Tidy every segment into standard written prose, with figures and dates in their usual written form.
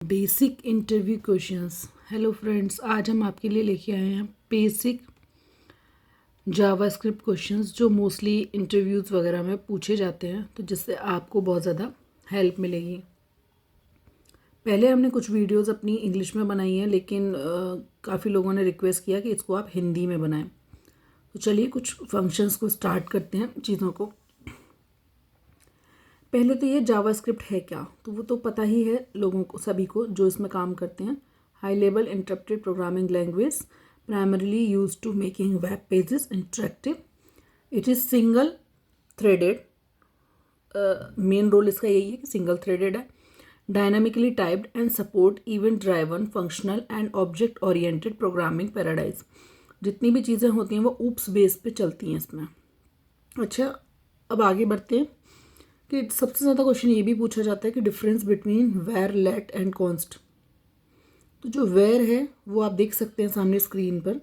Basic interview questions. Hello friends, आज हम आपके लिए लेके आए हैं बेसिक जावास्क्रिप्ट क्वेश्चंस जो मोस्टली इंटरव्यूज़ वगैरह में पूछे जाते हैं, तो जिससे आपको बहुत ज़्यादा हेल्प मिलेगी। पहले हमने कुछ वीडियोस अपनी इंग्लिश में बनाई हैं, लेकिन काफ़ी लोगों ने रिक्वेस्ट किया कि इसको आप हिंदी में बनाएं। तो चलिए कुछ फंक्शंस को स्टार्ट करते हैं, चीज़ों को। पहले तो ये जावास्क्रिप्ट है क्या, तो वो तो पता ही है लोगों को, सभी को जो इसमें काम करते हैं। High level interpreted programming language primarily use to making web pages interactive. It is single threaded, main role इसका यही है कि सिंगल थ्रेडेड है। Dynamically typed and support event driven functional and object oriented programming paradigm. जितनी भी चीज़ें होती हैं वो ऊप्स बेस पे चलती हैं इसमें। अच्छा, अब आगे बढ़ते हैं कि सबसे ज़्यादा क्वेश्चन ये भी पूछा जाता है कि difference between var, let and const. तो जो वेर है वो आप देख सकते हैं सामने स्क्रीन पर।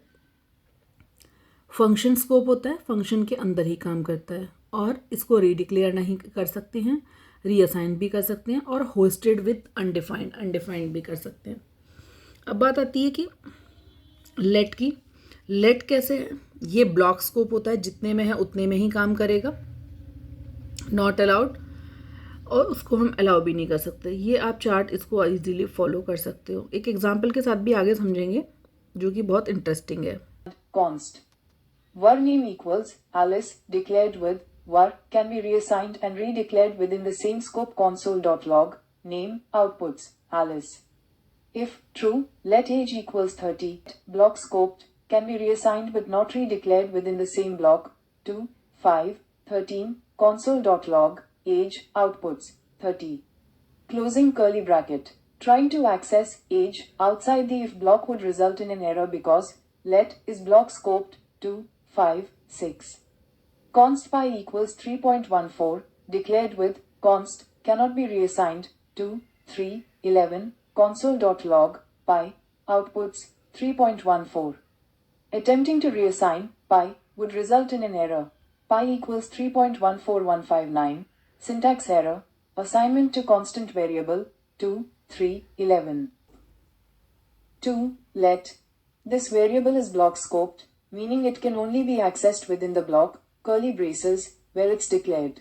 फंक्शन स्कोप होता है, फंक्शन के अंदर ही काम करता है, और इसको रीडिक्लेयर नहीं कर सकते हैं, रीअसाइन भी कर सकते हैं, और होस्टेड विद अनडिफाइंड, अनडिफाइंड भी कर सकते हैं। अब बात आती है कि लेट की। लेट कैसे है? ये ब्लॉक स्कोप होता है, जितने में है उतने में ही काम करेगा, नॉट अलाउड, और उसको हम अलाउ भी नहीं कर सकते। ये आप चार्ट इसको इजीली फॉलो कर सकते हो। एक एग्जांपल के साथ भी आगे समझेंगे, जो कि बहुत इंटरेस्टिंग है। Const. var name equals Alice declared with var can be reassigned and redeclared within the same scope console.log name outputs Alice. If true, let age equals 30. Block scoped can be reassigned but not redeclared within the same block 2, 5, 13 console.log age outputs 30. Closing curly bracket. Trying to access age outside the if block would result in an error because let is block scoped 2, 5, 6. Const pi equals 3.14 declared with const cannot be reassigned 2, 3, 11 console.log pi outputs 3.14. Attempting to reassign pi would result in an error. Pi equals 3.14159. Syntax error. Assignment to constant variable 2, 3, 11. 2. Let. This variable is block scoped, meaning it can only be accessed within the block, curly braces, where it's declared.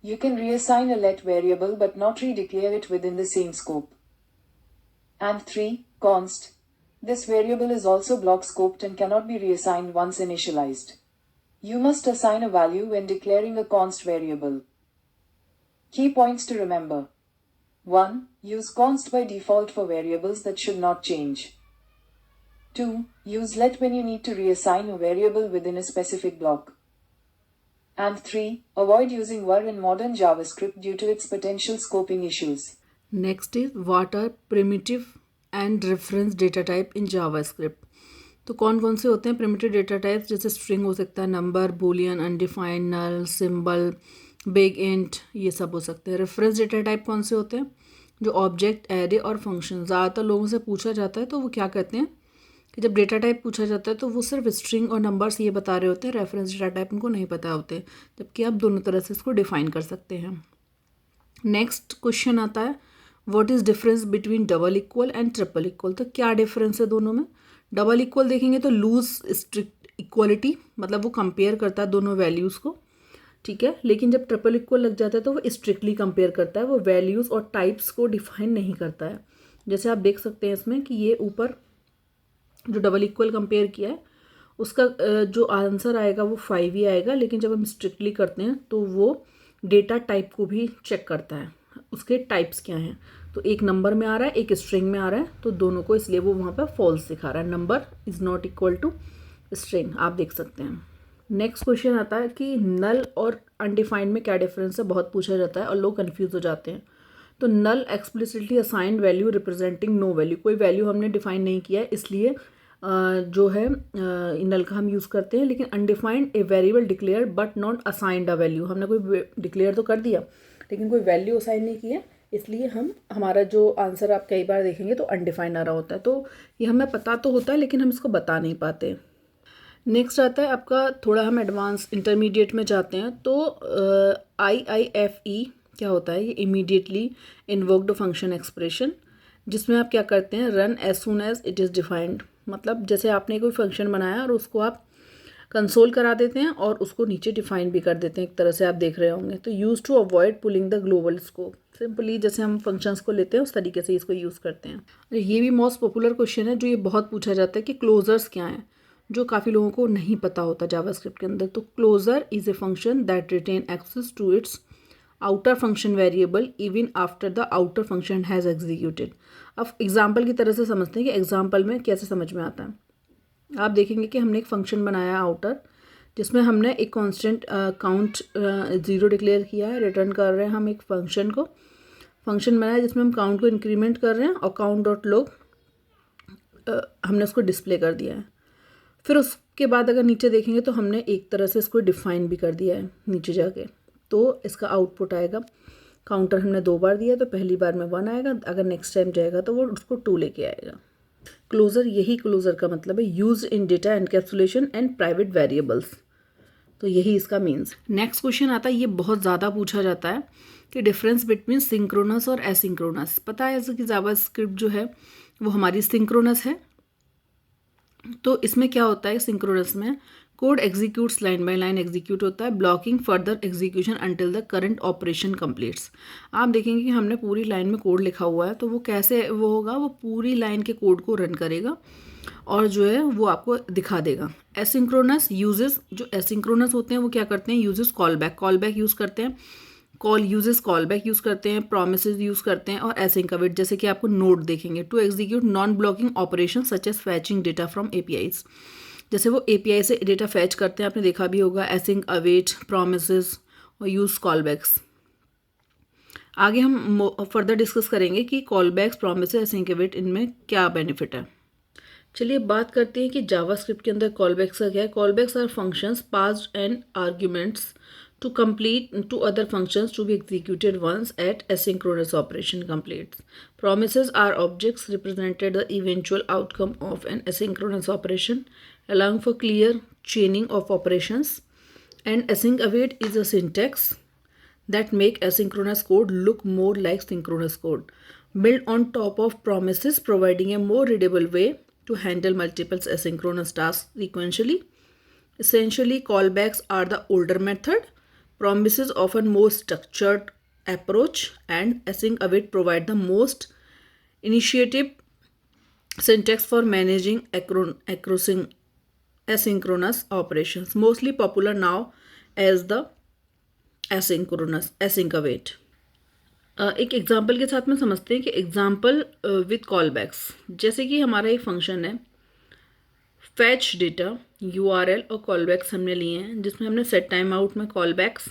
You can reassign a let variable but not redeclare it within the same scope. And 3. Const. This variable is also block scoped and cannot be reassigned once initialized. You must assign a value when declaring a const variable. Key points to remember. 1. Use const by default for variables that should not change. 2. Use let when you need to reassign a variable within a specific block. And 3. Avoid using var in modern JavaScript due to its potential scoping issues. Next is what are primitive and reference data type in JavaScript. तो कौन कौन से होते हैं primitive data types? जैसे string हो सकता है, number, boolean, undefined, null, symbol, big int, ये सब हो सकते हैं। रेफरेंस डेटा टाइप कौन से होते हैं? जो ऑब्जेक्ट, एरे और फंक्शन। ज़्यादातर लोगों से पूछा जाता है, तो वो क्या कहते हैं कि जब डेटा टाइप पूछा जाता है तो वो सिर्फ स्ट्रिंग और नंबर्स ये बता रहे होते हैं, रेफरेंस डेटा टाइप उनको नहीं पता होते, जबकि आप दोनों तरह से इसको डिफाइन कर सकते हैं। नेक्स्ट क्वेश्चन आता है, what is difference between double equal and triple equal. तो क्या डिफरेंस है दोनों में? डबल इक्वल देखेंगे तो लूज स्ट्रिक्ट इक्वलिटी, मतलब वो कंपेयर करता है दोनों वैल्यूज़ को, ठीक है। लेकिन जब ट्रिपल इक्वल लग जाता है तो वो स्ट्रिक्टली कंपेयर करता है, वो वैल्यूज़ और टाइप्स को डिफाइन नहीं करता है। जैसे आप देख सकते हैं इसमें कि ये ऊपर जो डबल इक्वल कंपेयर किया है उसका जो आंसर आएगा वो 5 ही आएगा, लेकिन जब हम स्ट्रिक्टली करते हैं तो वो डेटा टाइप को भी चेक करता है, उसके टाइप्स क्या हैं। तो एक नंबर में आ रहा है, एक स्ट्रिंग में आ रहा है, तो दोनों को, इसलिए वो वहाँ पर फॉल्स दिखा रहा है, number is not equal to string, आप देख सकते हैं। नेक्स्ट क्वेश्चन आता है कि नल और अनडिफाइंड में क्या डिफरेंस है, बहुत पूछा जाता है और लोग कंफ्यूज हो जाते हैं। तो null explicitly assigned value representing no value, कोई वैल्यू हमने डिफाइन नहीं किया है, इसलिए जो है नल का हम यूज़ करते हैं। लेकिन undefined a variable declare but not assigned a value, हमने कोई डिक्लेयर तो कर दिया लेकिन कोई वैल्यू असाइन नहीं किया, इसलिए हमारा जो आंसर आप कई बार देखेंगे तो अनडिफाइंड आ रहा होता है। तो ये हमें पता तो होता है लेकिन हम इसको बता नहीं पाते। नेक्स्ट आता है आपका, थोड़ा हम एडवांस इंटरमीडिएट में जाते हैं। तो IIFE क्या होता है? ये इमीडिएटली इन्वोक्ड फंक्शन एक्सप्रेशन जिसमें आप क्या करते हैं, run as soon as it is defined. मतलब जैसे आपने कोई फंक्शन बनाया और उसको आप कंसोल करा देते हैं और उसको नीचे डिफाइन भी कर देते हैं, एक तरह से आप देख रहे होंगे। तो use to avoid pulling the global scope, simply जैसे हम फंक्शंस को लेते हैं उस तरीके से इसको यूज़ करते हैं। ये भी मोस्ट पॉपुलर क्वेश्चन है जो ये बहुत पूछा जाता है कि क्लोजर्स क्या हैं, जो काफ़ी लोगों को नहीं पता होता जावास्क्रिप्ट के अंदर। तो closure is a function that retain access to its outer function variable even after the outer function has executed. अब एग्जाम्पल की तरह से समझते हैं कि एग्जाम्पल में कैसे समझ में आता है। आप देखेंगे कि हमने एक फंक्शन बनाया आउटर, जिसमें हमने एक कांस्टेंट काउंट 0 डिक्लेयर किया है, रिटर्न कर रहे हैं हम एक फंक्शन को। फंक्शन बनाया जिसमें हम काउंट को इंक्रीमेंट कर रहे हैं और काउंट डॉट लॉग हमने उसको डिस्प्ले कर दिया है। फिर उसके बाद अगर नीचे देखेंगे तो हमने एक तरह से इसको डिफाइन भी कर दिया है नीचे जाके। तो इसका आउटपुट आएगा, काउंटर हमने 2 बार दिया तो पहली बार में 1 आएगा, अगर नेक्स्ट टाइम जाएगा तो वो उसको 2 लेके आएगा। क्लोजर, यही क्लोजर का मतलब है, use in data encapsulation and private variables. तो यही इसका मीन्स। नेक्स्ट क्वेश्चन आता है, ये बहुत ज़्यादा पूछा जाता है कि डिफरेंस बिटवीन सिंक्रोनस और एसिंक्रोनस। पता है जैसे कि जावास्क्रिप्ट जो है वो हमारी सिंक्रोनस है। तो इसमें क्या होता है, सिंक्रोनस में code executes line by line execute होता है, blocking further execution until the current operation completes. आप देखेंगे कि हमने पूरी लाइन में कोड लिखा हुआ है, तो वो कैसे वो होगा, वो पूरी लाइन के कोड को रन करेगा और जो है वो आपको दिखा देगा। एसिंक्रोनस यूजेस, जो एसिंक्रोनस होते हैं वो क्या करते हैं, यूजेस कॉलबैक यूज़ करते हैं, कॉलबैक यूज़ करते हैं, प्रोमिसेस यूज़ करते हैं और एसिंक अवेट, जैसे कि आपको नोट देखेंगे, to execute non blocking operation such as fetching data from APIs. जैसे वो एपीआई से डेटा फैच करते हैं, आपने देखा भी होगा, एसिंक अवेट, प्रोमिसेस और यूज़ कॉलबैक्स। आगे हम फर्दर डिस्कस करेंगे कि कॉलबैक्स, प्रोमिसेस, एसिंक अवेट, इनमें क्या बेनिफिट है। चलिए बात करते हैं कि जावास्क्रिप्ट के अंदर कॉलबैक्स का क्या है। Callbacks are functions passed and arguments to complete to other functions to be executed once at asynchronous operation completes. Promises are objects represented the eventual outcome of an asynchronous operation, allowing for clear chaining of operations. And async await is a syntax that make asynchronous code look more like synchronous code, built on top of promises, providing a more readable way to handle multiple asynchronous tasks sequentially. Essentially, callbacks are the older method. Promises often more structured approach, and async await provide the most initiative syntax for managing asynchronous operations, mostly popular now as the async await. एक example के साथ में समझते हैं कि example with कॉलबैक्स। जैसे कि हमारा एक फंक्शन है फैच डेटा, यूआरएल और कॉलबैक्स हमने लिए हैं, जिसमें हमने सेट टाइम आउट में कॉलबैक्स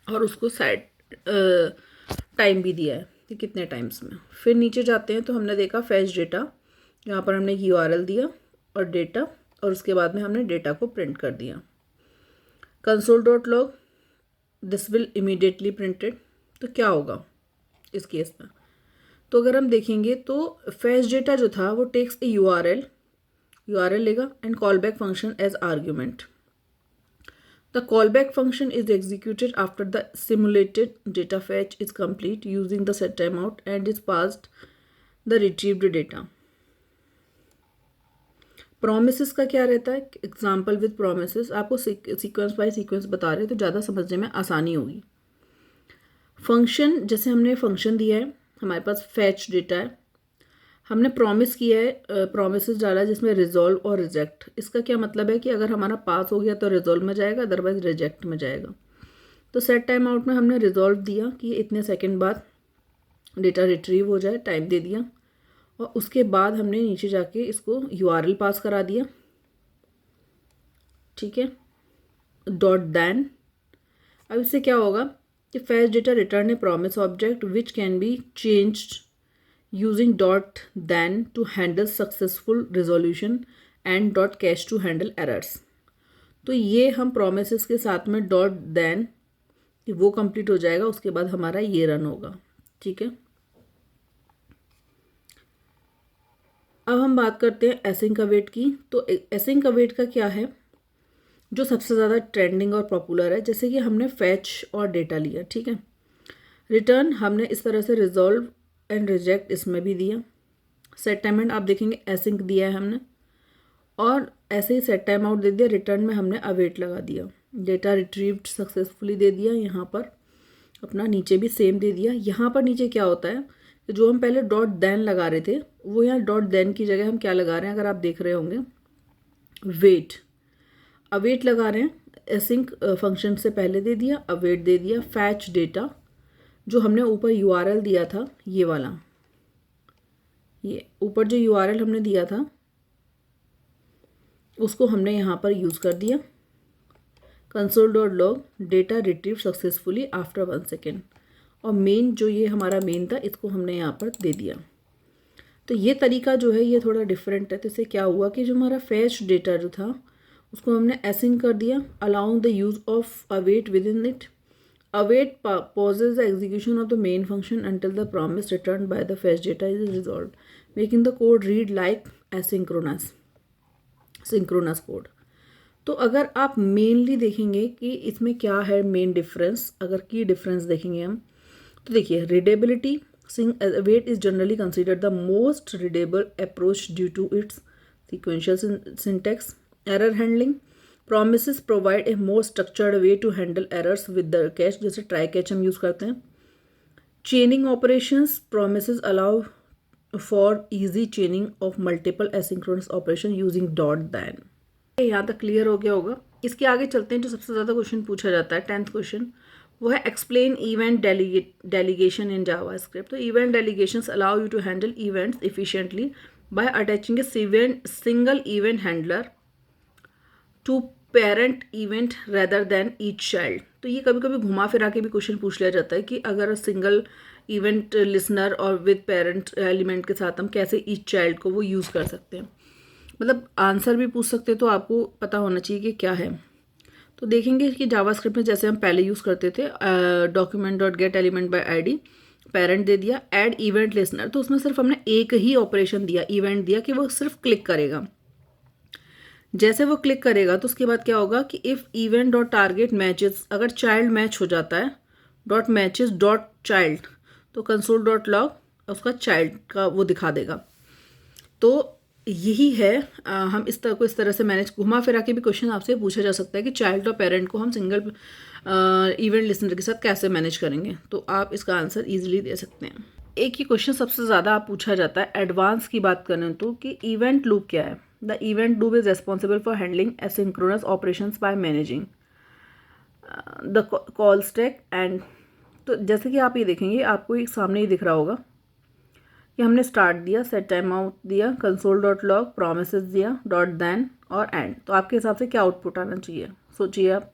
और उसको सेट टाइम भी दिया है कि कितने टाइम्स में। फिर नीचे जाते हैं तो हमने देखा फैच डेटा, यहाँ पर हमने यूआरएल दिया और डेटा, और उसके बाद में हमने डेटा को प्रिंट कर दिया। console.log, this will immediately printed. तो क्या होगा इस केस में, तो अगर हम देखेंगे तो फैच डेटा जो था वो टेक्स ए यूआरएल लेगा and callback function as argument. The callback function is executed after the simulated data fetch is complete using the set time out and is passed the retrieved data. Promises का क्या रहता है, example with promises, आपको sequence by sequence बता रहे हैं तो ज़्यादा समझने में आसानी होगी। फंक्शन, जैसे हमने फंक्शन दिया है, हमारे पास फैच डेटा है, हमने प्रॉमिस किया है, प्रोमिसेस डाला है जिसमें रिजॉल्व और रिजेक्ट। इसका क्या मतलब है कि अगर हमारा पास हो गया तो रिजॉल्व में जाएगा, अदरवाइज रिजेक्ट में जाएगा। तो सेट टाइम आउट में हमने रिजॉल्व दिया कि इतने सेकंड बाद डेटा रिट्रीव हो जाए, टाइम दे दिया, और उसके बाद हमने नीचे जाके इसको यूआरएल पास करा दिया, ठीक है, .then। अब इससे क्या होगा कि fetch data return A promise object which can be changed using .then to handle successful resolution and .cache to handle errors। तो ये हम promises के साथ में .then वो कंप्लीट हो जाएगा, उसके बाद हमारा ये रन होगा, ठीक है। अब हम बात करते हैं async await की। तो async await का क्या है, जो सबसे ज़्यादा ट्रेंडिंग और पॉपुलर है। जैसे कि हमने फैच और डेटा लिया, ठीक है, रिटर्न हमने इस तरह से रिजॉल्व एंड रिजेक्ट इसमें भी दिया। सेट टाइम एंड आप देखेंगे एसिंक दिया है हमने, और ऐसे ही सेट टाइम आउट दे दिया। रिटर्न में हमने अवेट लगा दिया। डेटा रिट्रीव्ड सक्सेसफुली दे दिया। यहाँ पर अपना नीचे भी सेम दे दिया। यहाँ पर नीचे क्या होता है, जो हम पहले डॉट देन लगा रहे थे वो यहाँ डॉट देन की जगह हम क्या लगा रहे हैं, अगर आप देख रहे होंगे, वेट, अवेट लगा रहे हैं। एसिंक फंक्शन से पहले दे दिया, अवेट दे दिया। फैच डेटा, जो हमने ऊपर यूआरएल दिया था, ये वाला, ये ऊपर जो यूआरएल हमने दिया था उसको हमने यहाँ पर यूज़ कर दिया। console.log data retrieve successfully after 1 second. और मेन जो ये हमारा मेन था इसको हमने यहाँ पर दे दिया। तो ये तरीका जो है ये थोड़ा डिफरेंट है। तो इससे क्या हुआ कि जो हमारा फैच डेटा जो था उसको हमने एसिंक कर दिया, allowing the use of await within it. Await pauses the execution of the main function until the promise returned by the fetch data is resolved, making the code read like asynchronous code। तो अगर आप mainly देखेंगे कि इसमें क्या है main difference, अगर की डिफरेंस देखेंगे हम, तो देखिए readability, await is generally considered the most readable approach due to its sequential syntax. Error handling, promises provide a more structured way to handle errors with the catch, जैसे try catch हम use करते हैं। Chaining operations, promises allow for easy chaining of multiple asynchronous operation using dot then. यहाँ तक clear हो गया होगा। इसके आगे चलते हैं। जो सबसे ज़्यादा क्वेश्चन पूछा जाता है 10th क्वेश्चन, वो है explain event delegation in JavaScript. तो event delegations allow you to handle events efficiently by attaching a single event handler to parent event rather than each child. तो ये कभी कभी घुमा फिरा के भी क्वेश्चन पूछ लिया जाता है कि अगर सिंगल इवेंट लिसनर और विद पेरेंट एलिमेंट के साथ हम कैसे ईच चाइल्ड को वो यूज़ कर सकते हैं, मतलब आंसर भी पूछ सकते हैं। तो आपको पता होना चाहिए कि क्या है। तो देखेंगे कि जावास्क्रिप्ट में जैसे हम पहले यूज़ करते थे, document dot get element by ID, parent दे दिया, ऐड इवेंट लिसनर, तो उसमें सिर्फ हमने एक ही ऑपरेशन दिया, इवेंट दिया कि वो सिर्फ क्लिक करेगा। जैसे वो क्लिक करेगा तो उसके बाद क्या होगा कि if event dot target matches, अगर चाइल्ड मैच हो जाता है, डॉट मैचेस डॉट चाइल्ड, तो कंसोल डॉट लॉग उसका चाइल्ड का वो दिखा देगा। तो यही है, हम इस तरह से मैनेज, घुमा फिरा के भी क्वेश्चन आपसे पूछा जा सकता है कि चाइल्ड और पेरेंट को हम सिंगल इवेंट लिसनर के साथ कैसे मैनेज करेंगे। तो आप इसका आंसर इजीली दे सकते हैं। एक ही क्वेश्चन सबसे ज़्यादा आप पूछा जाता है एडवांस की बात करें तो, कि इवेंट लूप क्या है। The event loop is responsible for handling asynchronous operations by managing the call stack and. तो जैसे कि आप ये देखेंगे, आपको एक सामने ही दिख रहा होगा कि हमने स्टार्ट दिया, सेट टाइम आउट दिया, कंसोल डॉट लॉग, प्रोमिसेस दिया, डॉट देन और एंड। तो आपके हिसाब से क्या आउटपुट आना चाहिए, सोचिए आप।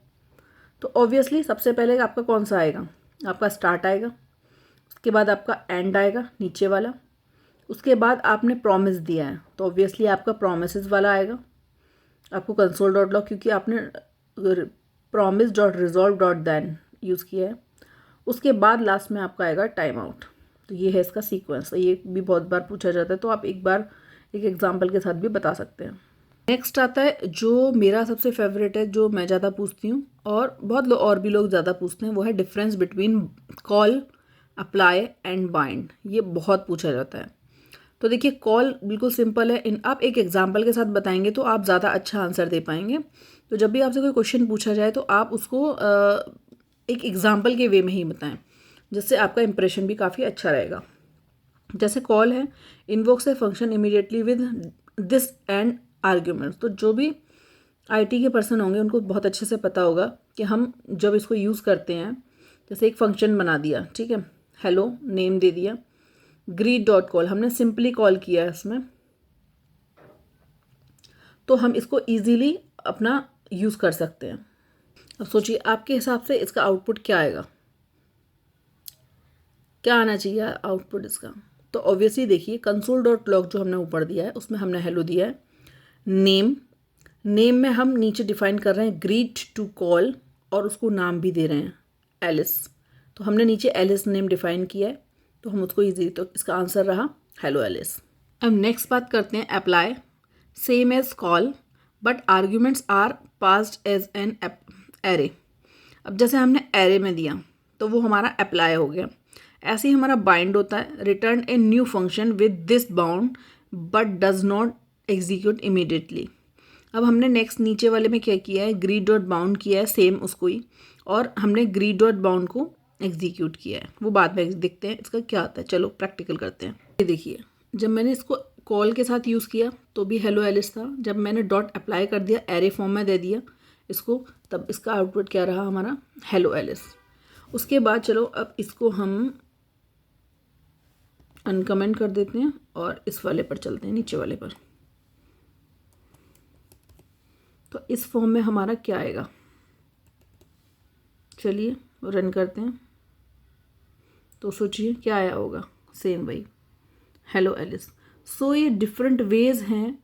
तो ऑब्वियसली सबसे पहले आपका कौन सा आएगा, आपका स्टार्ट आएगा, उसके बाद आपका एंड आएगा नीचे वाला, उसके बाद आपने प्रॉमिस दिया है तो ऑब्वियसली आपका प्रोमिसेस वाला आएगा। आपको कंसोल डॉट लॉग, क्योंकि आपने promise dot resolve dot then use किया है। उसके बाद लास्ट में आपका आएगा टाइम आउट। तो ये है इसका सीक्वेंस। ये भी बहुत बार पूछा जाता है, तो आप एक बार एक एग्जांपल के साथ भी बता सकते हैं। नेक्स्ट आता है जो मेरा सबसे फेवरेट है, जो मैं ज़्यादा पूछती हूँ और बहुत लोग और भी लोग ज़्यादा पूछते हैं, वो है difference between call, apply and bind. ये बहुत पूछा जाता है। तो देखिए कॉल बिल्कुल सिंपल है, आप एक एग्जाम्पल के साथ बताएंगे तो आप ज़्यादा अच्छा आंसर दे पाएंगे। तो जब भी आपसे कोई क्वेश्चन पूछा जाए तो आप उसको एक एग्जाम्पल के वे में ही बताएं, जिससे आपका इंप्रेशन भी काफ़ी अच्छा रहेगा। जैसे कॉल है, invokes a function immediately with this and arguments. तो जो भी आईटी के पर्सन होंगे उनको बहुत अच्छे से पता होगा कि हम जब इसको यूज़ करते हैं, जैसे एक फंक्शन बना दिया, ठीक है, हेलो नेम दे दिया, ग्रीट डॉट कॉल, हमने सिंपली कॉल किया है इसमें, तो हम इसको ईजीली अपना यूज़ कर सकते हैं। अब सोचिए आपके हिसाब से इसका आउटपुट क्या आएगा, क्या आना चाहिए आउटपुट इसका। तो ऑब्वियसली देखिए कंसोल डॉट लॉग जो हमने ऊपर दिया है उसमें हमने हेलो दिया है, नेम में हम नीचे डिफाइन कर रहे हैं ग्रीट टू कॉल और उसको नाम भी दे रहे हैं एलिस। तो हमने नीचे एलिस नेम डिफाइन किया है, तो हम उसको ईजी, तो इसका आंसर रहा हेलो एलिस। अब नेक्स्ट बात करते हैं apply, same as call but arguments are passed as an array. अब जैसे हमने एरे में दिया तो वो हमारा अप्लाई हो गया। ऐसे ही हमारा बाइंड होता है, return a new function with this bound but does not execute immediately. अब हमने नेक्स्ट नीचे वाले में क्या किया है, ग्रीड डॉट बाउंड किया है सेम उसको ही, और हमने ग्रीड डॉट बाउंड को एग्जीक्यूट किया है, वो बाद में देखते हैं इसका क्या आता है। चलो प्रैक्टिकल करते हैं। ये देखिए, जब मैंने इसको कॉल के साथ यूज़ किया तो भी हेलो एलिस था, जब मैंने डॉट अप्लाई कर दिया, एरे फॉर्म में दे दिया इसको, तब इसका आउटपुट क्या रहा हमारा, हेलो एलिस। उसके बाद चलो अब इसको हम अनकमेंट कर देते हैं और इस वाले पर चलते हैं, नीचे वाले पर। तो इस फॉर्म में हमारा क्या आएगा, चलिए रन करते हैं। तो सोचिए क्या आया होगा, सेम वही हेलो एलिस। सो ये डिफरेंट वेज हैं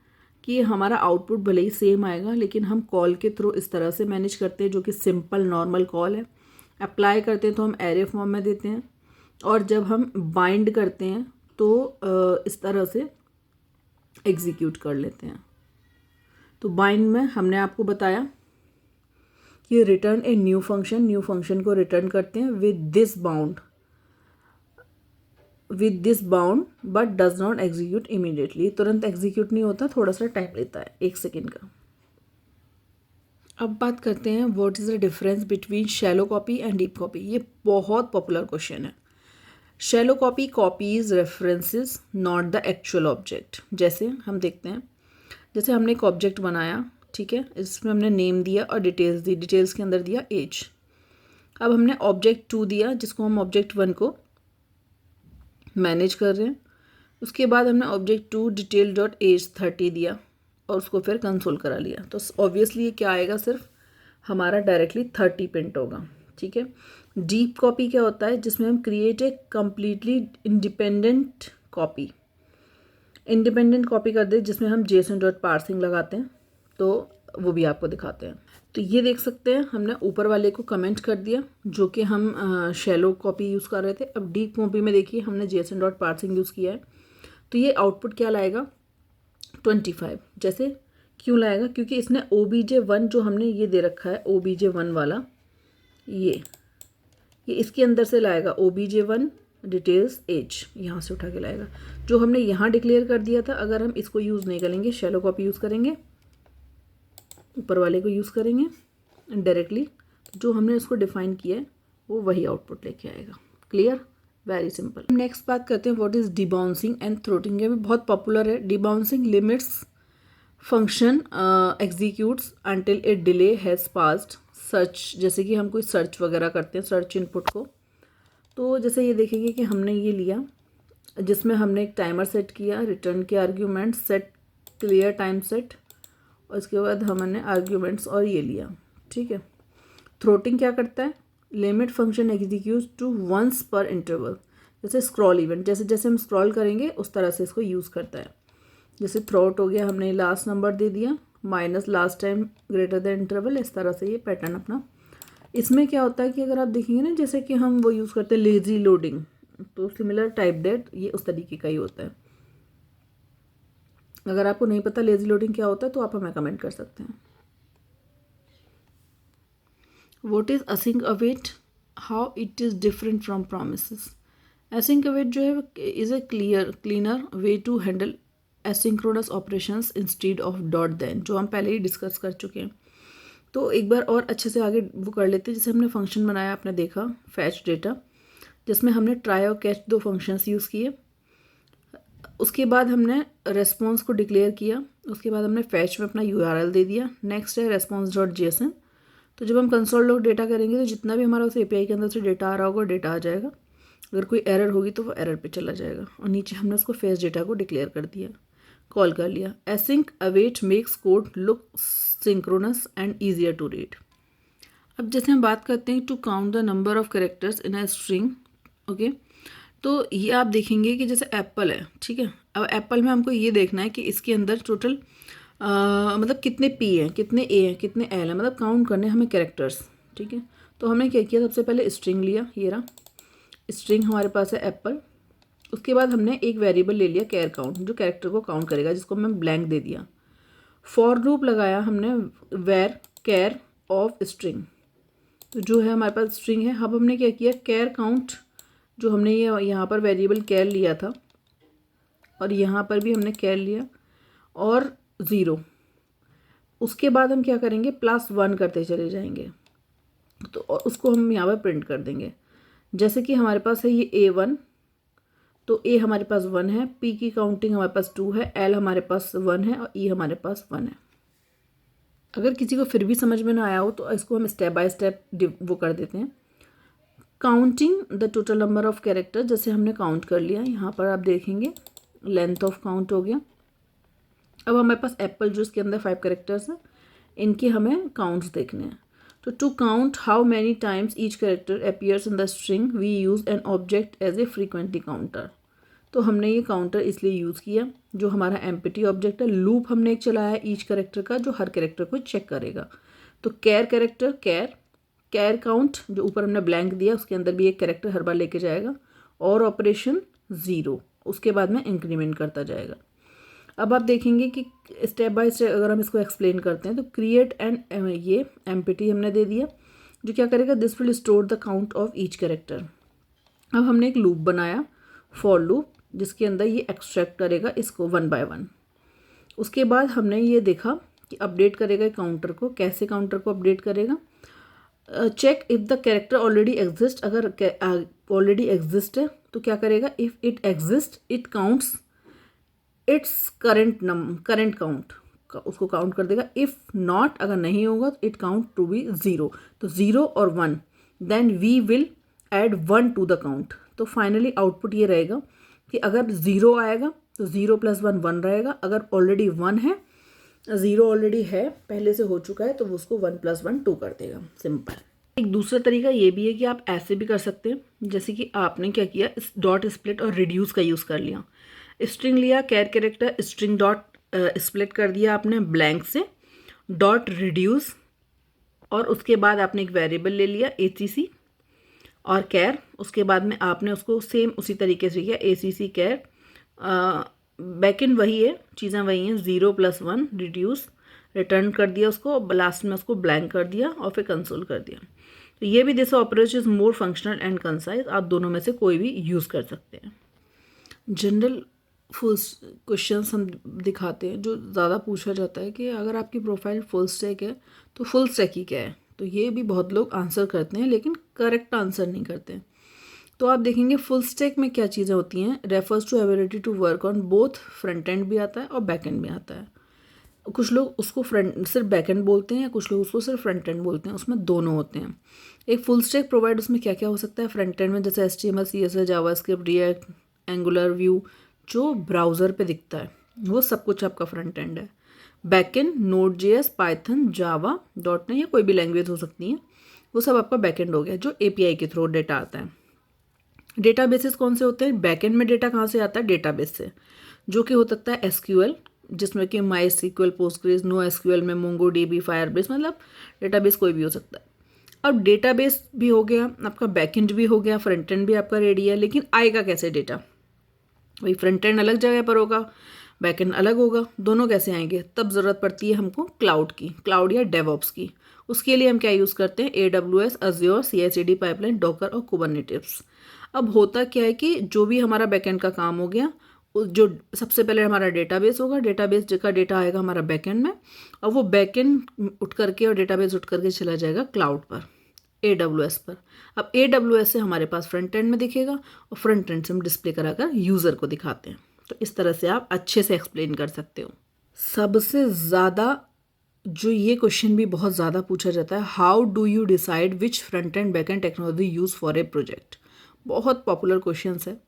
कि हमारा आउटपुट भले ही सेम आएगा, लेकिन हम कॉल के थ्रू इस तरह से मैनेज करते हैं, जो कि सिंपल नॉर्मल कॉल है। अप्लाई करते हैं तो हम एरे फॉर्म में देते हैं, और जब हम बाइंड करते हैं तो इस तरह से एग्जीक्यूट कर लेते हैं। तो बाइंड में हमने आपको बताया कि रिटर्न ए न्यू फंक्शन को रिटर्न करते हैं with this bound but does not execute immediately. तुरंत एग्जीक्यूट नहीं होता, थोड़ा सा टाइम लेता है, 1 सेकेंड का। अब बात करते हैं what is the difference between shallow copy and deep copy. ये बहुत पॉपुलर क्वेश्चन है। Shallow copy copies references not the actual object. जैसे हम देखते हैं, जैसे हमने एक ऑब्जेक्ट बनाया, ठीक है, इसमें हमने नेम दिया और डिटेल्स दी, डिटेल्स के अंदर दिया एज। अब हमने ऑब्जेक्ट 2 दिया जिसको हम ऑब्जेक्ट 1 को मैनेज कर रहे हैं। उसके बाद हमने ऑब्जेक्ट 2 डिटेल डॉट एज 30 दिया और उसको फिर कंसोल करा लिया। तो ऑब्वियसली ये क्या आएगा, सिर्फ हमारा डायरेक्टली 30 प्रिंट होगा, ठीक है। डीप कॉपी क्या होता है, जिसमें हम create a completely independent copy कर दे, जिसमें हम जेसन डॉट पार्सिंग लगाते हैं, तो वो भी आपको दिखाते हैं। तो ये देख सकते हैं, हमने ऊपर वाले को कमेंट कर दिया जो कि हम शैलो कॉपी यूज़ कर रहे थे। अब डीप कॉपी में देखिए हमने जेसन डॉट पार्सिंग यूज़ किया है, तो ये आउटपुट क्या लाएगा, 25। जैसे क्यों लाएगा, क्योंकि इसने OBJ1 जो हमने ये दे रखा है, OBJ1 वाला, ये इसके अंदर से लाएगा OBJ1 डिटेल्स एज, यहाँ से उठा के लाएगा। जो हमने यहाँ डिक्लेयर कर दिया था, अगर हम इसको यूज़ नहीं करेंगे, शैलो कॉपी यूज़ करेंगे, ऊपर वाले को यूज़ करेंगे डायरेक्टली, जो हमने इसको डिफाइन किया है वो वही आउटपुट लेके आएगा। Clear, very simple. नेक्स्ट बात करते हैं what is debouncing and throttling. ये भी बहुत पॉपुलर है। Debouncing limits function executes until a delay has passed search. जैसे कि हम कोई सर्च वगैरह करते हैं, सर्च इनपुट को, तो जैसे ये देखेंगे कि हमने ये लिया जिसमें हमने एक टाइमर सेट किया, रिटर्न के argument set clear time set, और इसके बाद हमने आर्ग्यूमेंट्स और ये लिया, ठीक है। थ्रोटिंग क्या करता है, limit function execute to once per interval. जैसे स्क्रॉल इवेंट, जैसे जैसे हम स्क्रॉल करेंगे उस तरह से इसको यूज़ करता है। जैसे थ्रोट हो गया, हमने लास्ट नंबर दे दिया minus last time greater than interval, इस तरह से ये पैटर्न अपना। इसमें क्या होता है कि अगर आप देखेंगे ना, जैसे कि हम वो यूज़ करते हैं लेजी लोडिंग, तो सिमिलर टाइप डेट ये उस तरीके का ही होता है। अगर आपको नहीं पता लेजी लोडिंग क्या होता है तो आप हमें कमेंट कर सकते हैं। What is async await, how it is different from promises. Async await जो है is a cleaner way to handle asynchronous operations instead of dot then, जो हम पहले ही डिस्कस कर चुके हैं। तो एक बार और अच्छे से आगे वो कर लेते हैं। जैसे हमने फंक्शन बनाया, आपने देखा फैच डेटा, जिसमें हमने ट्राई और कैच 2 फंक्शंस यूज़ किए। उसके बाद हमने रेस्पॉन्स को डिक्लेयर किया, उसके बाद हमने फैच में अपना URL दे दिया। नेक्स्ट है रेस्पॉन्स डॉट JSON। तो जब हम कंसोल लॉग डेटा करेंगे तो जितना भी हमारा उस API के अंदर से डेटा आ रहा होगा डेटा आ जाएगा। अगर कोई एरर होगी तो वो एरर पे चला जाएगा। और नीचे हमने उसको फैच डेटा को डिक्लेयर कर दिया, कॉल कर लिया। Async await makes code look synchronous and easier to read. अब जैसे हम बात करते हैं to count the number of characters in a string, okay, तो ये आप देखेंगे कि जैसे एप्पल है, ठीक है। अब एप्पल में हमको ये देखना है कि इसके अंदर टोटल मतलब कितने P हैं, कितने A हैं, कितने L हैं, मतलब काउंट करने हमें कैरेक्टर्स, ठीक है। तो हमने क्या किया, सबसे पहले स्ट्रिंग लिया, ये रहा स्ट्रिंग हमारे पास है एप्पल। उसके बाद हमने एक वेरिएबल ले लिया कैर काउंट, जो कैरेक्टर को काउंट करेगा, जिसको हमने ब्लैंक दे दिया। फॉर लूप लगाया हमने वेर कैर ऑफ स्ट्रिंग, तो जो है हमारे पास स्ट्रिंग है। अब हमने क्या किया, कैर काउंट जो हमने ये यहाँ पर वेरिएबल कैर लिया था और यहाँ पर भी हमने कैर लिया और 0, उसके बाद हम क्या करेंगे +1 करते चले जाएंगे, तो और उसको हम यहाँ पर प्रिंट कर देंगे। जैसे कि हमारे पास है ये A1, तो A हमारे पास 1 है, P की काउंटिंग हमारे पास 2 है, L हमारे पास 1 है और E हमारे पास 1 है। अगर किसी को फिर भी समझ में ना आया हो तो इसको हम स्टेप बाय स्टेप वो कर देते हैं। Counting the total number of character, जैसे हमने काउंट कर लिया, यहाँ पर आप देखेंगे लेंथ ऑफ काउंट हो गया। अब हमारे पास एप्पल जूस के अंदर 5 कैरेक्टर्स हैं, इनके हमें काउंट्स देखने हैं। तो to count how many times each character appears in the string we use an object as a frequently counter. तो हमने ये काउंटर इसलिए यूज़ किया, जो हमारा एम्प्टी ऑब्जेक्ट है, लूप हमने एक चलाया ईच कैरेक्टर का, जो हर कैरेक्टर को चेक करेगा। तो कैर कैरेक्टर कैर काउंट, जो ऊपर हमने ब्लैंक दिया उसके अंदर भी एक कैरेक्टर हर बार लेके जाएगा, और ऑपरेशन 0, उसके बाद में इंक्रीमेंट करता जाएगा। अब आप देखेंगे कि स्टेप बाय स्टेप अगर हम इसको एक्सप्लेन करते हैं तो क्रिएट एंड ये एम्प्टी हमने दे दिया, जो क्या करेगा this will store the count of each character. अब हमने एक लूप बनाया फॉर लूप, जिसके अंदर ये एक्सट्रैक्ट करेगा इसको 1 बाय 1। उसके बाद हमने ये देखा कि अपडेट करेगा काउंटर को, कैसे काउंटर को अपडेट करेगा, check if the character already exist, अगर ऑलरेडी एग्जिस्ट है तो क्या करेगा, if it exist it counts its current count, उसको काउंट कर देगा। इफ़ नॉट, अगर नहीं होगा तो इट काउंट टू बी 0, तो 0 और 1, then we will add 1 to the count. तो फाइनली आउटपुट ये रहेगा कि अगर 0 आएगा तो 0 + 1 1 रहेगा, अगर ऑलरेडी 1 है, 0 ऑलरेडी है पहले से हो चुका है, तो वो उसको 1 + 1 2 कर देगा, सिंपल। एक दूसरा तरीका ये भी है कि आप ऐसे भी कर सकते हैं, जैसे कि आपने क्या किया, इस डॉट स्प्लिट और रिड्यूस का यूज़ कर लिया। स्ट्रिंग लिया, कैरेक्टर स्ट्रिंग डॉट स्प्लिट कर दिया आपने ब्लैंक से, डॉट रिड्यूस, और उसके बाद आपने एक वेरिएबल ले लिया ACC और कैर, उसके बाद में आपने उसको सेम उसी तरीके से किया ACC कैर, बैकएंड वही है, चीज़ें वही हैं, 0 + 1 रिड्यूस, रिटर्न कर दिया उसको, लास्ट में उसको ब्लैंक कर दिया और फिर कंसोल कर दिया। तो ये भी this approach is more functional and concise, आप दोनों में से कोई भी यूज़ कर सकते हैं। जनरल फुल क्वेश्चंस हम दिखाते हैं, जो ज़्यादा पूछा जाता है कि अगर आपकी प्रोफाइल फुल स्टैक है तो फुल स्टैक ही क्या है, तो ये भी बहुत लोग आंसर करते हैं लेकिन करेक्ट आंसर नहीं करते हैं। तो आप देखेंगे फुल स्टैक में क्या चीज़ें होती हैं, refers to ability to work on both front end भी आता है और बैक एंड भी आता है। कुछ लोग उसको फ्रंट सिर्फ बैक एंड बोलते हैं या कुछ लोग उसको सिर्फ फ्रंट एंड बोलते हैं, उसमें दोनों होते हैं। एक फुल स्टैक प्रोवाइड उसमें क्या क्या हो सकता है फ्रंट एंड में, जैसे HTML CSS JavaScript react angular view, जो ब्राउज़र पे दिखता है वो सब कुछ आपका फ्रंट एंड है। Back and Node.js, Python, Java, .NET या कोई भी लैंग्वेज हो सकती है, वो सब आपका बैक एंड हो गया, जो API के थ्रू डेटा आता है। डेटाबेसेस कौन से होते हैं, बैक एंड में डेटा कहाँ से आता है, डेटाबेस से, जो कि हो सकता है SQL, जिसमें कि MySQL, Postgres, NoSQL में MongoDB, Firebase, मतलब डेटाबेस कोई भी हो सकता है। अब डेटाबेस भी हो गया आपका, बैक एंड भी हो गया, फ्रंट एंड भी आपका रेडी है, लेकिन आएगा कैसे डेटा, वही फ्रंट एंड अलग जगह पर होगा, बैक एंड अलग होगा, दोनों कैसे आएंगे, तब ज़रूरत पड़ती है हमको क्लाउड की, क्लाउड या डेवऑप्स की। उसके लिए हम क्या यूज़ करते हैं, AWS, Azure, CI/CD pipeline, Docker और कुबरनेटिव्स। अब होता क्या है कि जो भी हमारा बैकएंड का काम हो गया, जो सबसे पहले हमारा डेटाबेस होगा, डेटाबेस का डेटा आएगा हमारा बैकएंड में, और वो बैकएंड उठ करके और डेटाबेस उठ करके चला जाएगा क्लाउड पर, AWS पर। अब AWS से हमारे पास फ्रंट एंड में दिखेगा और फ्रंट एंड से हम डिस्प्ले कराकर यूज़र को दिखाते हैं। तो इस तरह से आप अच्छे से एक्सप्लेन कर सकते हो। सबसे ज़्यादा जो ये क्वेश्चन भी बहुत ज़्यादा पूछा जाता है, how do you decide which front end back and technology use for a project, बहुत पॉपुलर क्वेश्चन है।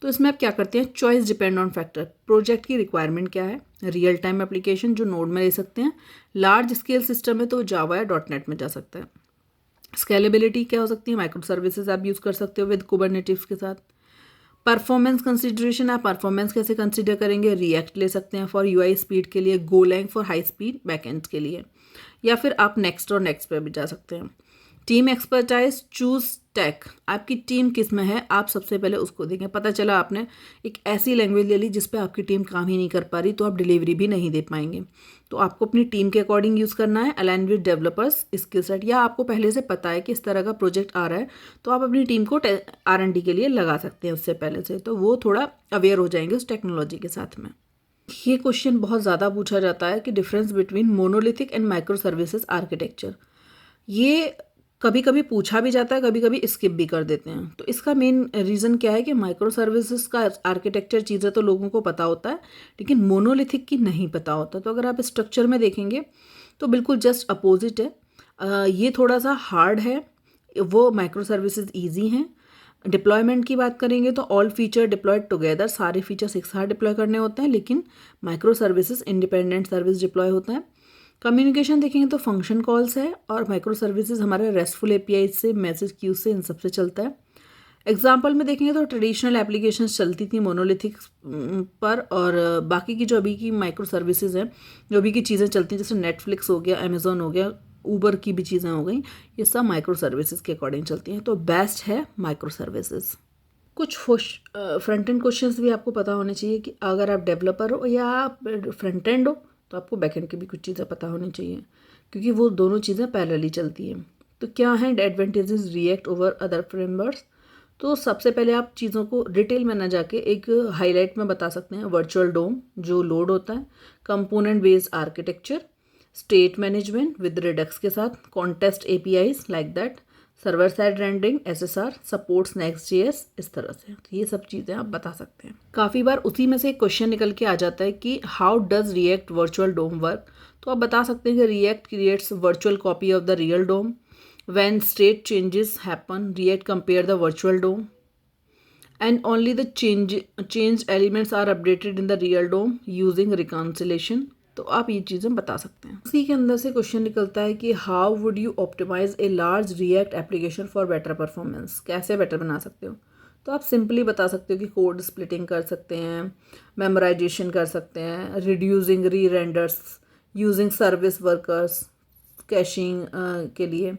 तो इसमें आप क्या करते हैं, choice depend on factor, project की रिक्वायरमेंट क्या है, रियल टाइम एप्लीकेशन जो नोड में ले सकते हैं, लार्ज स्केल सिस्टम है तो जावा या .NET में जा सकता है, स्केलेबिलिटी क्या हो सकती है, माइक्रो सर्विसेज आप यूज़ कर सकते हो विद कुबरनेटिव्स के साथ, परफॉर्मेंस कंसिडरेशन, आप परफॉर्मेंस कैसे कंसिडर करेंगे, रिएक्ट ले सकते हैं फॉर UI स्पीड के लिए, Golang for high speed backend के लिए, या फिर आप नेक्स्ट और नेक्स्ट पे भी जा सकते हैं। टीम एक्सपर्टाइज, चूज स्टैक, आपकी टीम किस में है, आप सबसे पहले उसको देखें। पता चला आपने एक ऐसी लैंग्वेज ले ली जिस पे आपकी टीम काम ही नहीं कर पा रही, तो आप डिलीवरी भी नहीं दे पाएंगे। तो आपको अपनी टीम के अकॉर्डिंग यूज़ करना है, align with developers skill set, या आपको पहले से पता है कि इस तरह का प्रोजेक्ट आ रहा है तो आप अपनी टीम को R&D के लिए लगा सकते हैं उससे पहले से, तो वो थोड़ा अवेयर हो जाएंगे उस टेक्नोलॉजी के साथ में। ये क्वेश्चन बहुत ज़्यादा पूछा जाता है कि difference between monolithic and micro services architecture. ये कभी कभी पूछा भी जाता है, कभी कभी स्किप भी कर देते हैं। तो इसका मेन रीज़न क्या है कि माइक्रो सर्विसेज का आर्किटेक्चर चीज़ें तो लोगों को पता होता है, लेकिन मोनोलिथिक की नहीं पता होता। तो अगर आप स्ट्रक्चर में देखेंगे तो बिल्कुल जस्ट अपोजिट है। ये थोड़ा सा हार्ड है, वो माइक्रो सर्विसेज ईजी हैं। डिप्लॉयमेंट की बात करेंगे तो ऑल फीचर डिप्लॉयड टुगेदर, सारे फीचर्स एक साथ डिप्लॉय करने होते हैं, लेकिन micro services independent service deploy होता है। कम्युनिकेशन देखेंगे तो फंक्शन कॉल्स है, और माइक्रो सर्विसेज हमारे रेस्टफुल एपीआई से, मैसेज क्यू से, इन सबसे चलता है। एग्जाम्पल में देखेंगे तो ट्रेडिशनल एप्लीकेशंस चलती थी मोनोलिथिक पर, और बाकी की जो अभी की माइक्रो सर्विसेज हैं, जो अभी की चीज़ें चलती हैं, जैसे नेटफ्लिक्स हो गया, अमेजोन हो गया, ऊबर की भी चीज़ें हो गई, ये सब माइक्रो सर्विसेज के अकॉर्डिंग चलती हैं। तो बेस्ट है माइक्रो सर्विसेज। कुछ फ्रंट एंड क्वेश्चंस भी आपको पता होने चाहिए कि अगर आप डेवलपर हो या आप फ्रंट एंड हो तो आपको बैक एंड की भी कुछ चीज़ें पता होनी चाहिए, क्योंकि वो दोनों चीज़ें पैरेलली चलती हैं। तो क्या है advantages react over other frameworks? तो सबसे पहले आप चीज़ों को डिटेल में ना जाके एक हाईलाइट में बता सकते हैं। वर्चुअल डोम जो लोड होता है, component based architecture, state management with Redux के साथ, contest APIs like that, server side rendering, SSR, supports Next.js, इस तरह से। तो ये सब चीज़ें आप बता सकते हैं। काफ़ी बार उसी में से एक क्वेश्चन निकल के आ जाता है कि how does React virtual DOM work? तो आप बता सकते हैं कि React creates virtual copy of the real DOM, when state changes happen React compare the virtual DOM, and only the changed elements are updated in the real DOM using reconciliation. तो आप ये चीज़ें बता सकते हैं। उसी के अंदर से क्वेश्चन निकलता है कि how would you optimise a large React application for better performance? कैसे बेटर बना सकते हो? तो आप सिंपली बता सकते हो कि कोड स्प्लिटिंग कर सकते हैं, मेमोराइजेशन कर सकते हैं, रिड्यूसिंग री renders, using service workers, caching के लिए।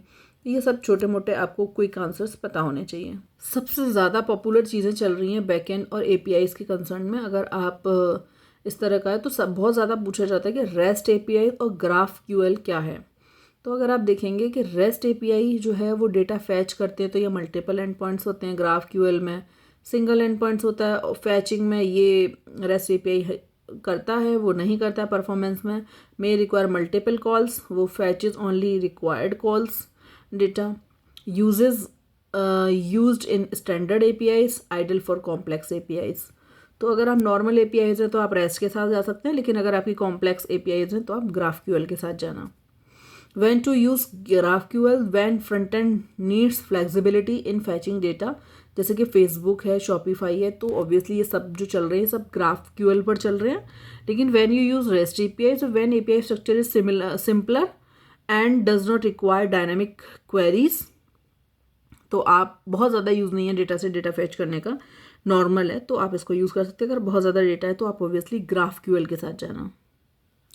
ये सब छोटे मोटे आपको क्विक आंसर्स पता होने चाहिए। सबसे ज़्यादा पॉपुलर चीज़ें चल रही हैं बैकएंड और एपीआईज के कंसर्न में। अगर आप इस तरह का है तो सब बहुत ज़्यादा पूछा जाता है कि रेस्ट एपीआई और ग्राफ क्यूएल क्या है। तो अगर आप देखेंगे कि रेस्ट एपीआई जो है वो डेटा फैच करते हैं, तो ये मल्टीपल एंड पॉइंट्स होते हैं। ग्राफ क्यूएल में सिंगल एंड पॉइंट्स होता है, और फैचिंग में ये रेस्ट एपीआई करता है, वो नहीं करता है। परफॉर्मेंस में मे रिक्वायर मल्टीपल कॉल्स, वो fetches only required calls data. Usages used in standard APIs, ideal for complex APIs. तो अगर आप नॉर्मल एपीआईज हैं तो आप रेस्ट के साथ जा सकते हैं, लेकिन अगर आपकी कॉम्प्लेक्स एपीआईज हैं तो आप ग्राफ क्यूएल के साथ जाना। When to use GraphQL? When front end needs flexibility in fetching data, जैसे कि फेसबुक है, शॉपिफाई है, तो ऑब्वियसली ये सब जो चल रहे हैं सब ग्राफ क्यूएल पर चल रहे हैं। लेकिन when you use REST API, तो when API structure is simpler and does not require dynamic queries, तो आप बहुत ज़्यादा यूज़ नहीं है डेटा से डेटा फैच करने का, नॉर्मल है, तो आप इसको यूज़ कर सकते हैं। अगर बहुत ज़्यादा डेटा है तो आप ऑब्वियसली ग्राफ क्यूएल के साथ जाना।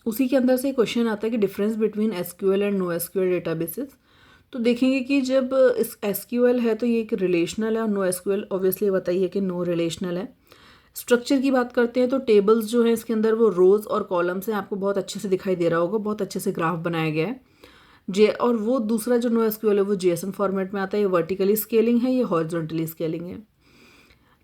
उसी के अंदर से क्वेश्चन आता है कि difference between SQL and no SQL databases. तो देखेंगे कि जब इस एसक्यूएल है तो ये एक रिलेशनल है, और नो एसक्यूएल ऑब्वियसली बताइए कि नो रिलेशनल है। स्ट्रक्चर की बात करते हैं तो टेबल्स जो है इसके अंदर वो रोज़ और कॉलम्स हैं, आपको बहुत अच्छे से दिखाई दे रहा होगा, बहुत अच्छे से ग्राफ बनाया गया है। और वो दूसरा जो नो एसक्यूएल है वो जेएसएन फॉर्मेट में आता है। ये वर्टिकली स्केलिंग है, ये हॉरिजॉन्टली स्केलिंग है।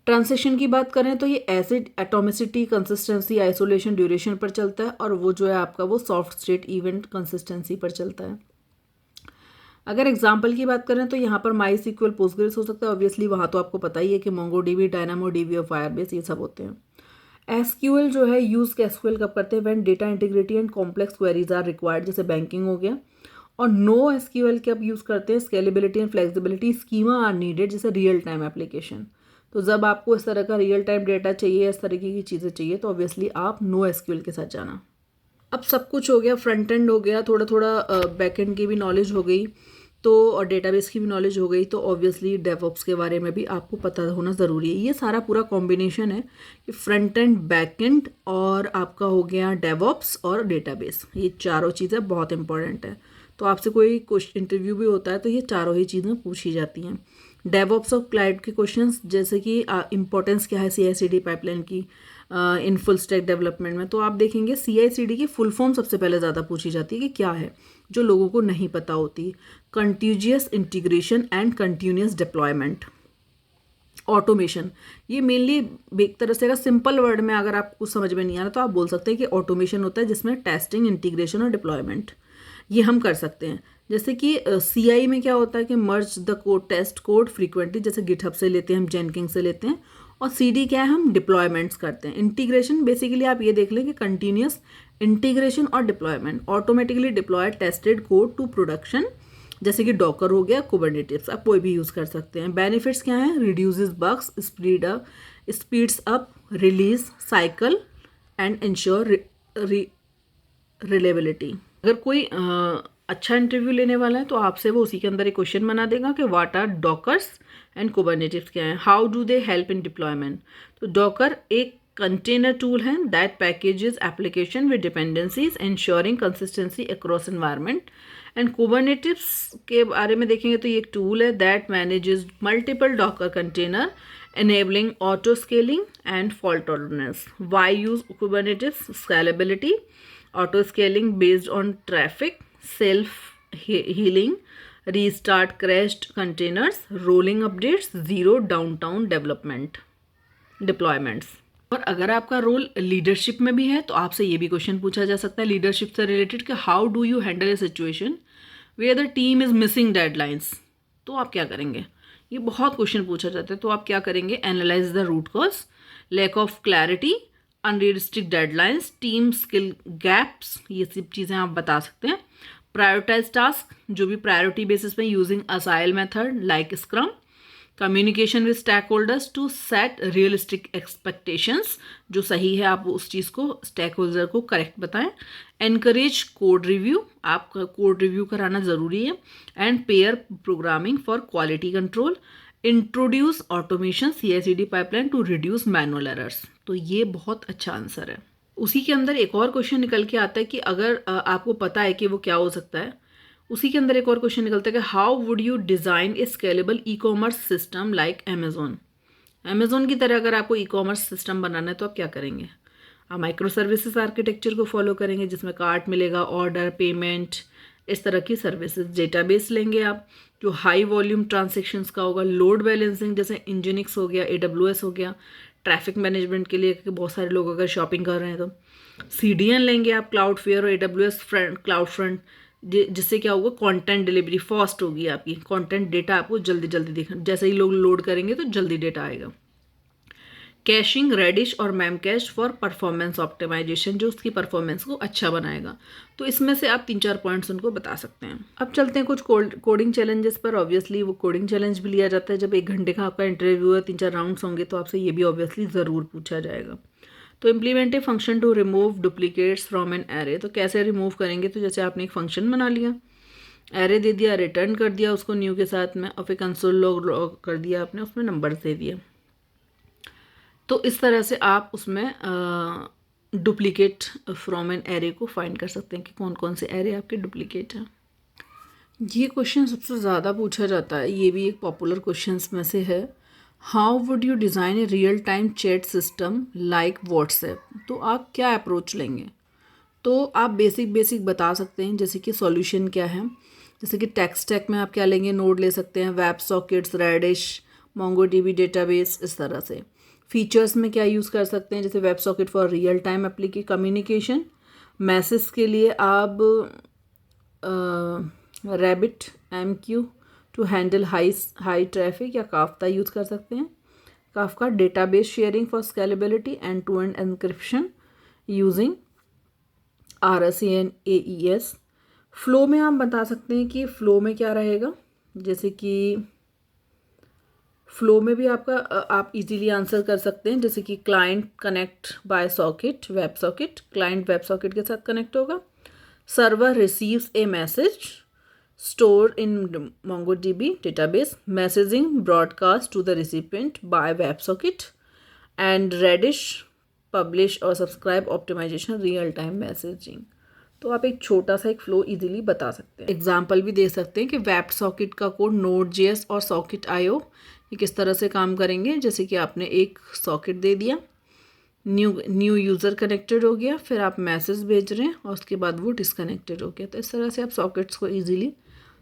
ट्रांजिशन की बात करें तो ये acid, atomicity, consistency, isolation, duration पर चलता है, और वो जो है आपका वो सॉफ्ट स्टेट इवेंट कंसिस्टेंसी पर चलता है। अगर एग्जांपल की बात करें तो यहाँ पर माई सीक्वल, पोस्टग्रेस हो सकता है, ऑब्वियसली वहाँ तो आपको पता ही है कि मोंगोडीबी, डायनामो डीबी और फायरबेस ये सब होते हैं। एसक्यूएल जो है यूज एसक्यूएल कब करते हैं? When data integrity and complex queries are required, जैसे बैंकिंग हो गया। और नो एसक्यूएल कब यूज़ करते हैं? Scalability and flexibility, schema are needed, जैसे रियल टाइम एप्लीकेशन। तो जब आपको इस तरह का रियल टाइम डेटा चाहिए, इस तरीके की चीज़ें चाहिए, तो ऑब्वियसली आप नो एसक्यूएल के साथ जाना। अब सब कुछ हो गया, फ्रंट एंड हो गया, थोड़ा थोड़ा बैक एंड की भी नॉलेज हो गई, तो और डेटाबेस की भी नॉलेज हो गई, तो ऑब्वियसली डेवऑप्स के बारे में भी आपको पता होना ज़रूरी है। ये सारा पूरा कॉम्बिनेशन है कि फ्रंट एंड, बैक एंड और आपका हो गया डेवऑप्स और डेटाबेस, ये चारों चीज़ें बहुत इंपॉर्टेंट है। तो आपसे कोई क्वेश्चन इंटरव्यू भी होता है तो ये चारों ही चीज़ें पूछी जाती हैं। डेवऑप्स और क्लाउड के क्वेश्चंस, जैसे कि इंपॉर्टेंस क्या है CI/CD पाइपलाइन की इन फुल स्टैक डेवलपमेंट में, तो आप देखेंगे CI/CD की फुल फॉर्म सबसे पहले ज़्यादा पूछी जाती है कि क्या है, जो लोगों को नहीं पता होती। Continuous integration and continuous deployment. Automation, ये मेनली एक तरह से अगर सिंपल वर्ड में अगर आपको समझ में नहीं आ रहा तो आप बोल सकते हैं कि ऑटोमेशन होता है जिसमें टेस्टिंग, इंटीग्रेशन और डिप्लॉयमेंट ये हम कर सकते हैं। जैसे कि CI में क्या होता है कि merge the code, test code frequently, जैसे गिटहब से लेते हैं हम, जेनकिंग से लेते हैं। और CD क्या है, हम डिप्लॉयमेंट्स करते हैं। इंटीग्रेशन बेसिकली आप ये देख लें कि कंटिन्यूअस इंटीग्रेशन और deployment, automatically deploy tested code to production, जैसे कि डॉकर हो गया, कुबरनेटिव्स, आप कोई भी यूज़ कर सकते हैं। बेनिफिट्स क्या हैं, reduces bugs, speeds up release cycle and ensure reliability. अगर कोई अच्छा इंटरव्यू लेने वाला है तो आपसे वो उसी के अंदर एक क्वेश्चन बना देगा कि what are Dockers and Kubernetes क्या है, how do they help in deployment. तो डॉकर एक कंटेनर टूल है that packages application with dependencies ensuring consistency across environment. And Kubernetes के बारे में देखेंगे तो ये एक टूल है that manages multiple Docker container enabling auto scaling and fault tolerance. Why use Kubernetes? Scalability, auto scaling based on traffic, self healing, restart crashed containers, rolling updates, zero downtime development deployments. और अगर आपका role leadership में भी है तो आपसे ये भी क्वेश्चन पूछा जा सकता है लीडरशिप से रिलेटेड कि how do you handle a situation where the team is missing deadlines, तो आप क्या करेंगे। ये बहुत क्वेश्चन पूछा जाता है, तो आप क्या करेंगे, analyse the root cause, lack of clarity, unrealistic deadlines, team skill gaps, ये सब चीज़ें आप बता सकते हैं। प्रायोरिटाइज टास्क, जो भी प्रायोरिटी बेसिस पे, using agile method like scrum. Communication with stakeholders to set realistic expectations, जो सही है आप उस चीज़ को स्टैक होल्डर को करेक्ट बताएं। एनकरेज कोड रिव्यू, आपका कोड रिव्यू कराना ज़रूरी है। And pair programming for quality control. Introduce automation CI/CD pipeline to reduce manual errors. तो ये बहुत अच्छा आंसर है। उसी के अंदर एक और क्वेश्चन निकल के आता है कि अगर आपको पता है कि वो क्या हो सकता है, उसी के अंदर एक और क्वेश्चन निकलता है कि how would you design a scalable e-commerce system like Amazon की तरह अगर आपको ई-कॉमर्स सिस्टम बनाना है तो आप क्या करेंगे। आप माइक्रो सर्विसेज आर्किटेक्चर को फॉलो करेंगे जिसमें कार्ट मिलेगा, ऑर्डर, पेमेंट, इस तरह की सर्विसेज। डेटाबेस लेंगे आप जो हाई वॉल्यूम ट्रांजेक्शन्स का होगा। लोड बैलेंसिंग जैसे इंजीनिक्स हो गया, AWS हो गया, ट्रैफिक मैनेजमेंट के लिए, क्योंकि बहुत सारे लोग अगर शॉपिंग कर रहे हैं तो। CDN लेंगे आप, क्लाउडफेयर और AWS क्लाउड फ्रंट, जिससे क्या होगा, कंटेंट डिलीवरी फास्ट होगी आपकी, कंटेंट डेटा आपको जल्दी जल्दी दिखा, जैसे ही लोग लोड करेंगे तो जल्दी डेटा आएगा। कैशिंग, रेडिश और मैमकैश फॉर परफॉर्मेंस ऑप्टिमाइजेशन, जो उसकी परफॉर्मेंस को अच्छा बनाएगा। तो इसमें से आप 3-4 पॉइंट्स उनको बता सकते हैं। अब चलते हैं कुछ कोडिंग चैलेंजेस पर। ऑब्वियसली वो कोडिंग चैलेंज भी लिया जाता है जब 1 घंटे का आपका इंटरव्यू है, 3-4 राउंड्स होंगे तो आपसे ये भी ऑब्वियसली ज़रूर पूछा जाएगा। तो implement a function to remove duplicates from an array, तो कैसे रिमूव करेंगे, तो जैसे आपने एक फंक्शन बना लिया, एरे दे दिया, रिटर्न कर दिया उसको न्यू के साथ में, और फिर कंसोल लॉग कर दिया आपने, उसमें नंबर दे दिया। तो इस तरह से आप उसमें डुप्लीकेट फ्रॉम एन एरे को फाइंड कर सकते हैं कि कौन कौन से एरे आपके डुप्लीकेट हैं। ये क्वेश्चन सबसे ज़्यादा पूछा जाता है, ये भी एक पॉपुलर क्वेश्चंस में से है। How would you design a real time chat system like WhatsApp, तो आप क्या अप्रोच लेंगे। तो आप बेसिक बता सकते हैं, जैसे कि सॉल्यूशन क्या है, जैसे कि टेक स्टैक में आप क्या लेंगे, नोड ले सकते हैं, web sockets, Redis, MongoDB database, इस तरह से। फीचर्स में क्या यूज़ कर सकते हैं, जैसे web socket for real time application communication. Message के लिए आप Rabbit MQ to handle high traffic या काफ्ता यूज़ कर सकते हैं। Kafka database sharing for scalability, end to end encryption using RSA and AES। Flow में आप बता सकते हैं कि फ्लो में क्या रहेगा, जैसे कि फ्लो में भी आपका आप इजीली आंसर कर सकते हैं, जैसे कि client connect by socket, web socket, client web socket के साथ कनेक्ट होगा। Server receives a message stored in MongoDB database, messaging broadcast to the recipient by WebSocket, and Redis publish or subscribe optimization real-time messaging। तो आप एक छोटा सा एक flow easily बता सकते हैं। एग्जाम्पल भी दे सकते हैं कि वेब सॉकेट का कोड Node.js और सॉकेट IO ये किस तरह से काम करेंगे। जैसे कि आपने एक सॉकेट दे दिया, न्यू यूज़र कनेक्टेड हो गया, फिर आप मैसेज भेज रहे हैं और उसके बाद वो डिसकनेक्टेड हो गया। तो इस तरह से आप सॉकेट्स को ईजिली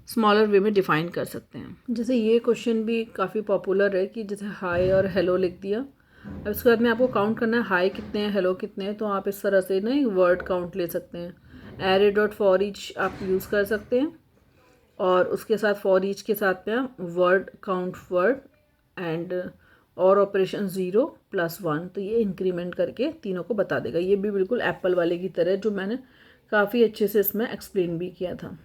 स्मॉलर वे में डिफ़ाइन कर सकते हैं। जैसे ये क्वेश्चन भी काफ़ी पॉपुलर है कि जैसे हाई और हेलो लिख दिया, अब इसके बाद में आपको काउंट करना है हाई कितने हैं, हेलो कितने हैं। तो आप इस तरह से ना एक वर्ड काउंट ले सकते हैं। array.forEach आप यूज़ कर सकते हैं और उसके साथ forEach के साथ में आप वर्ड काउंट वर्ड एंड और ऑपरेशन 0 + 1, तो ये इंक्रीमेंट करके तीनों को बता देगा। ये भी बिल्कुल एप्पल वाले की तरह जो मैंने काफ़ी अच्छे से इसमें एक्सप्लेन भी किया था।